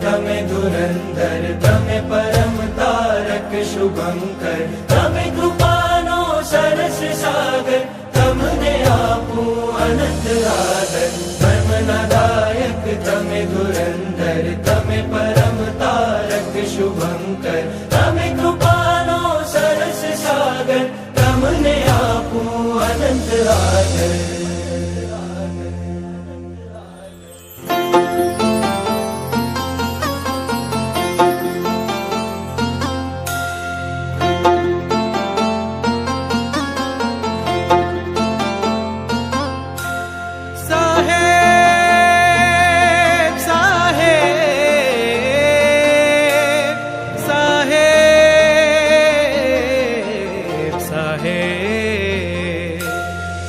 તમે ધુરંધર તમે પરમ તારક શુભંકર તમે કૃપાનો સરસ સાગર તમને આપું અનંત આદર ધર્મના દાયક તમે ધુરંધર તમે પરમ તારક શુભંકર તમે કૃપાનો સરસ સાગર તમને આપું અનંત આદર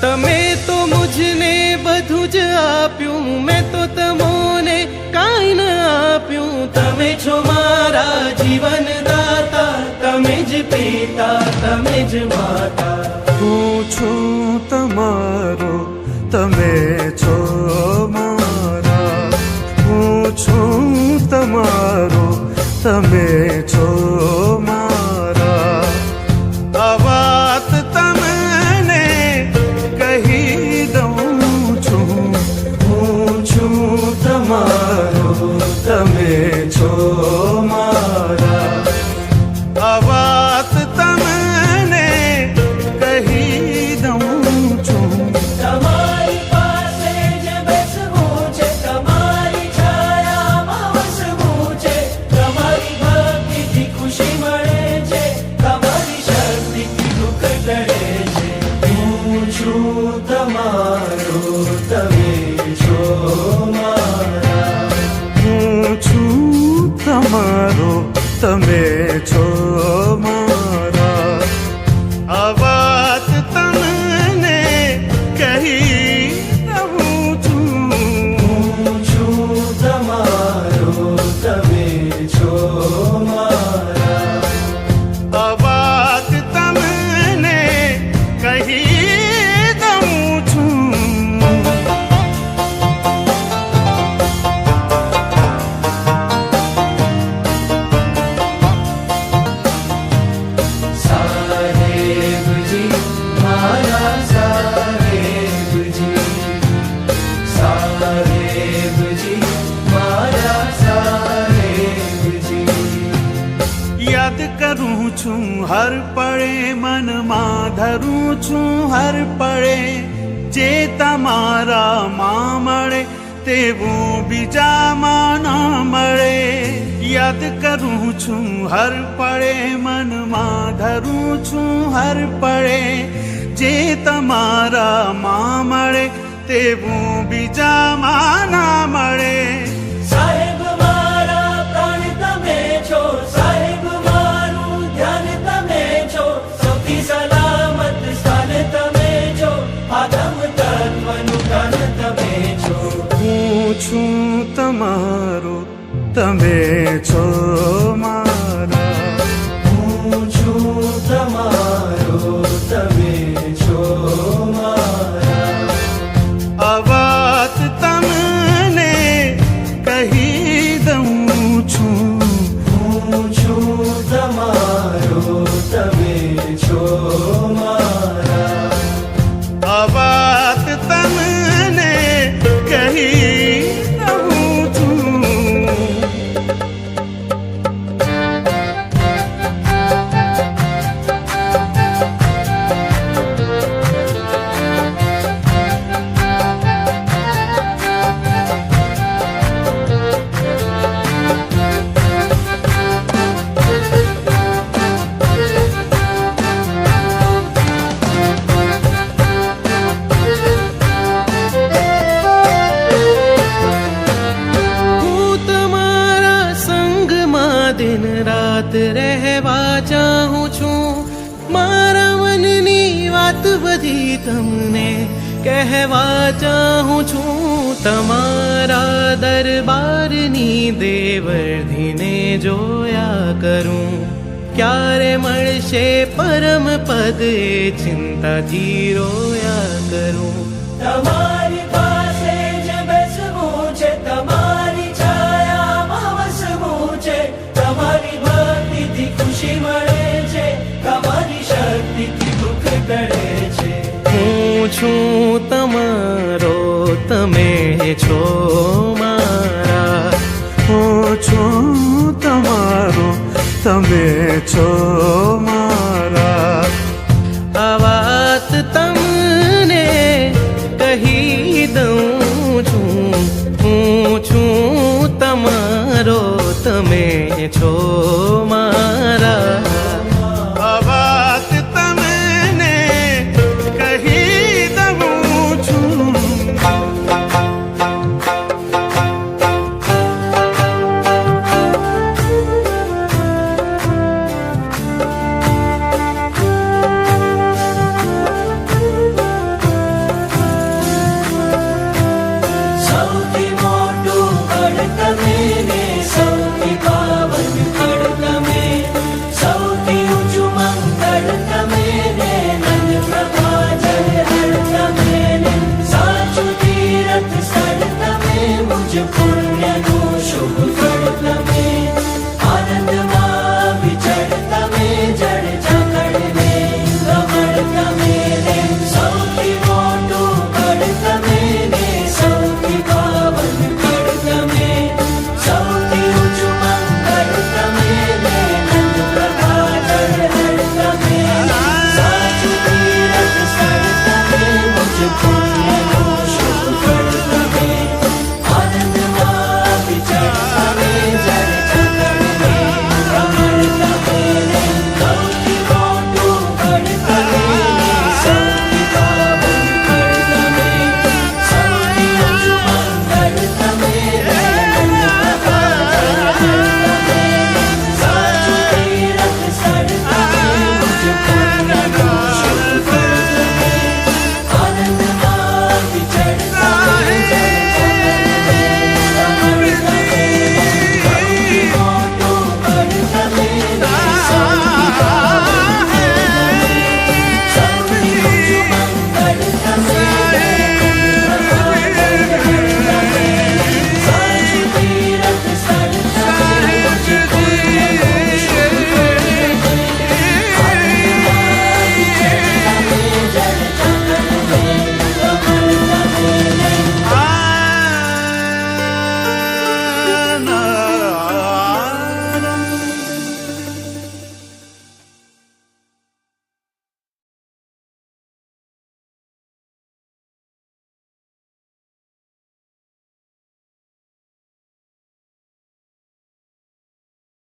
તમે તો મુझने બધું જ આપ્યું મેં તો તમોને કાંઈ ન આપ્યું તમે છો મારા જીવન દાતા તમે જ પિતા તમે જ માતા હું છું તમારો તમે છો મારા હું છું તમારો તમે છો મારા આ વાત તમને કહી દઉં છું હું છું તમારો તમે છો મારા આ વાત તમને કહી દઉં છું તમારી પાસે જ બેસવું છે તમારી છાયામાં વસવું છે તમારી ભક્તિથી ખુશી મળે છે તમારી શક્તિથી દુઃખ ટળે છે હું છું તમારો તમે છો મારા હું છું તમારો તમે છો મારા આ વાત તમને કહી દઉં છું હું છું તમારો તમે છો મારા આ વાત તમને કહી દઉં છું સાહેબજી મારા સાહેબજી સાહેબજી મારા સાહેબજી યાદ કરું છું હર પળે મનમાં ધરું છું હર પળે જે તમારામાં મળે તેવું બીજામાં ન મળે યાદ કરું છું હર પળે મનમાં ધરું છું હર પળે જે તમારામાં મળે તેવું બીજામાં ના મળે સાહેબ મારા પ્રાણ તમે છો સાહેબ મારું ધ્યાન તમે છો સૌથી સલામત સ્થાન તમે છો આદમ તત્વનું ધન તમે છો હું છું તમારો તમે છો મારા હું છું તમારો તમે છો મારા આ વાત તમને કહી દઉં છું હું છું તમારો તમે છો મારા આ વાત તમને કહી દઉં છું હું તમારા સંગમાં દિન રાત રહેવા ચાહું છું મારા મનની વાત બધી તમને કહેવા ચાહું છું તમારા દરબારની દેવળ ગિરધીને જોયા કરું. ક્યારે મળશે પરમ પદ એ ચિંતાથી રોયા કરું. તમારી પાસે જ બેસવું છે, તમારી છાયામાં વસવું છે. તમારી ભક્તિથી ખુશી મળે છે, તમારી શક્તિથી દુઃખ ટળે છે. હું છું તમારો, તમે છો મારા. હું છું તમારો, તમે છો મારા. આ વાત તમને કહી દઉં છું. હું છું તમારો, તમે છો